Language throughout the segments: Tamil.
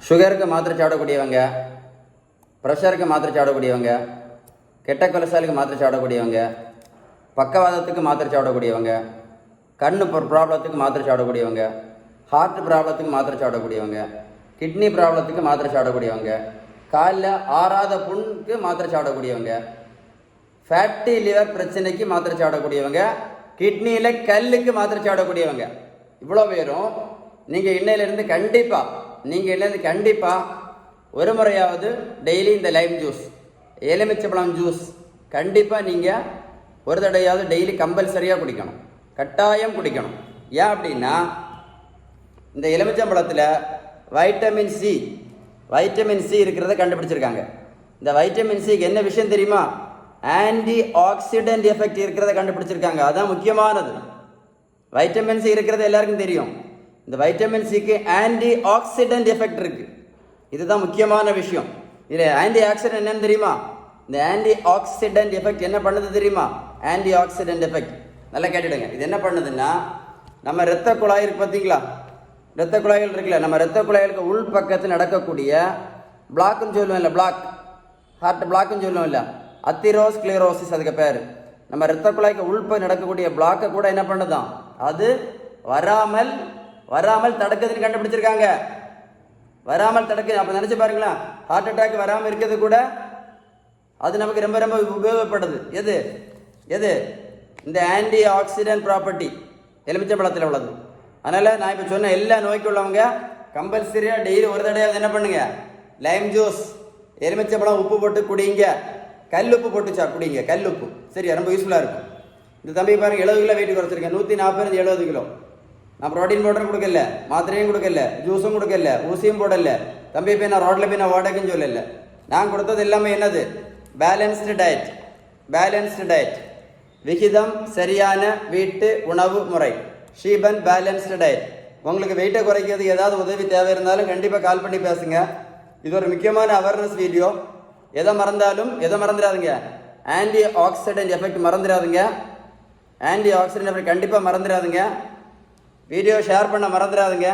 சுகருக்கு மாத்திரை சாப்பிடக்கூடியவங்க, ப்ரெஷருக்கு மாத்திரை சாப்பிடக்கூடியவங்க, கெட்ட கொலஸ்ட்ராலுக்கு மாத்திரை சாப்பிடக்கூடியவங்க, பக்கவாதத்துக்கு மாத்திரை சாப்பிடக்கூடியவங்க, கண்ணு ப்ராப்ளத்துக்கு மாத்திரை சாப்பிடக்கூடியவங்க, ஹார்ட் ப்ராப்ளத்துக்கு மாத்திரை சாப்பிடக்கூடியவங்க, கிட்னி ப்ராப்ளத்துக்கு மாத்திரை சாப்பிடக்கூடியவங்க, காலில் ஆறாத புண்ணுக்கு மாத்திரை சாப்பிடக்கூடியவங்க, ஃபேட்டி லிவர் பிரச்சனைக்கு மாத்திரை சாப்பிடக்கூடியவங்க, கிட்னியில் கல்லுக்கு மாத்திரை சாப்பிடக்கூடியவங்க, இவ்வளோ பேரும் நீங்கள் இன்னையிலேருந்து கண்டிப்பாக ஒரு முறையாவது டெய்லி இந்த லைம் ஜூஸ், எலுமிச்சப்பழம் ஜூஸ் கண்டிப்பாக நீங்கள் ஒரு தடையாவது டெய்லி கம்பல்சரியாக குடிக்கணும், கட்டாயம் குடிக்கணும். ஏன் அப்படின்னா இந்த எலுமிச்சம்பழத்தில் வைட்டமின் சி இருக்கிறத கண்டுபிடிச்சிருக்காங்க. இந்த வைட்டமின் சிக்கு என்ன விஷயம் தெரியுமா? ஆன்டி ஆக்சிடென்ட் எஃபெக்ட் இருக்கிறத கண்டுபிடிச்சிருக்காங்க. அதுதான் முக்கியமானது. வைட்டமின் சி இருக்கிறது எல்லாருக்கும் தெரியும். இந்த வைட்டமின் சிக்கு ஆன்டி ஆக்சிடென்ட் எஃபெக்ட் இருக்கு. இதுதான் முக்கியமான விஷயம். இதில் ஆன்டி ஆக்சிடென்ட் என்னன்னு தெரியுமா? இந்த ஆன்டி ஆக்சிடென்ட் எஃபெக்ட் என்ன பண்ணுது தெரியுமா? ஆன்டி ஆக்சிடென்ட் எஃபெக்ட் நல்லா கேட்டுடுங்க. இது என்ன பண்ணுதுன்னா, நம்ம இரத்த குழாய் இருக்கு பார்த்தீங்களா, இரத்த குழாய்கள் இருக்குல்ல, நம்ம இரத்த குழாய்களுக்கு உள் பக்கத்தில் நடக்கக்கூடிய பிளாக்குன்னு சொல்லுவோம் இல்லை, ஹார்ட் பிளாக்குன்னு சொல்லுவோம் இல்லை, அத்திரோஸ்க்ளீரோசிஸ் அதுக்கு பேர். நம்ம இரத்த குழாய்க்கு உள்பக்கம் நடக்கக்கூடிய பிளாக்கை கூட என்ன பண்ணுதான், அது வராமல் தடுக்குதுன்னு கண்டுபிடிச்சிருக்காங்க. வராமல் தடுக்குது. அப்போ நினச்சி பாருங்களா, ஹார்ட் அட்டாக் வராமல் இருக்கிறது கூட அது நமக்கு ரொம்ப ரொம்ப உபயோகப்படுது. எது இந்த ஆன்டி ஆக்சிடென்ட் ப்ராப்பர்ட்டி எலுமிச்சம்பழத்தில் உள்ளது. அதனால் நான் இப்போ சொன்ன எல்லா நோய்க்கு உள்ளவங்க கம்பல்சரியாக டெய்லி ஒரு தடையாவது என்ன பண்ணுங்க, லைம் ஜூஸ், எலுமிச்சம்பழம் உப்பு போட்டு குடிங்க, கல் உப்பு போட்டு குடிங்க, கல் உப்பு. சரியா, ரொம்ப யூஸ்ஃபுல்லாக இருக்கும். இந்த தம்பி பாருங்கள் 70 கிலோ வெயிட் குறைச்சிருக்கேன். 140 70 கிலோ. நான் ப்ரோட்டீன் பவுடரும் கொடுக்கல, மாத்திரையும் கொடுக்கல, ஜூஸும் கொடுக்கல, ஊசியும் போடல. தம்பி போய் நான் ரோட்டில் போய் நான் ஓடக்குன்னு சொல்லலை. நான் கொடுத்தது எல்லாமே என்னது, பேலன்ஸ்டு டயட், விகிதம் சரியான வீட்டு உணவு முறை, ஷீபன் பேலன்ஸ்டு டயட். உங்களுக்கு வெயிட்டை குறைக்கிறது ஏதாவது உதவி தேவை இருந்தாலும் கண்டிப்பாக கால் பண்ணி பேசுங்க. இது ஒரு முக்கியமான அவேர்னஸ் வீடியோ. எதை மறந்துடாதுங்க, ஆன்டி ஆக்சிடென்ட் எஃபெக்ட் மறந்துடாதுங்க. கண்டிப்பாக மறந்துடாதுங்க. வீடியோ ஷேர் பண்ண மறந்துடாதுங்க.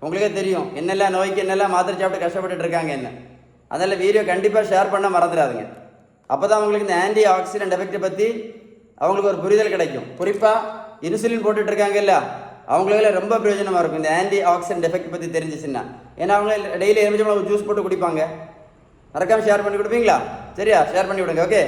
உங்களுக்கே தெரியும் என்னெல்லாம் நோய்க்கு என்னெல்லாம் மாத்திரை சாப்பிட்டு கஷ்டப்பட்டுட்டு இருக்காங்க என்ன. அதனால் வீடியோ கண்டிப்பாக ஷேர் பண்ண மறந்துடாதுங்க. அப்போ தான் அவங்களுக்கு இந்த ஆன்டி ஆக்சிடென்ட் எஃபெக்டை பற்றி அவங்களுக்கு ஒரு புரிதல் கிடைக்கும். குறிப்பாக இன்சுலின் போட்டுட்டு இருக்காங்க இல்லை, அவங்களுக்கு ரொம்ப பிரயோஜனமாக இருக்கும் இந்த ஆன்டி ஆக்சிடென்ட் எஃபெக்ட் பற்றி தெரிஞ்சிச்சுன்னா. ஏன்னா அவங்க டெய்லி எலுமிச்சம்பழம் ஜூஸ் போட்டு குடிப்பாங்க. மறக்காமல் ஷேர் பண்ணி கொடுப்பீங்களா? சரியா, ஷேர் பண்ணி விடுங்க. ஓகே.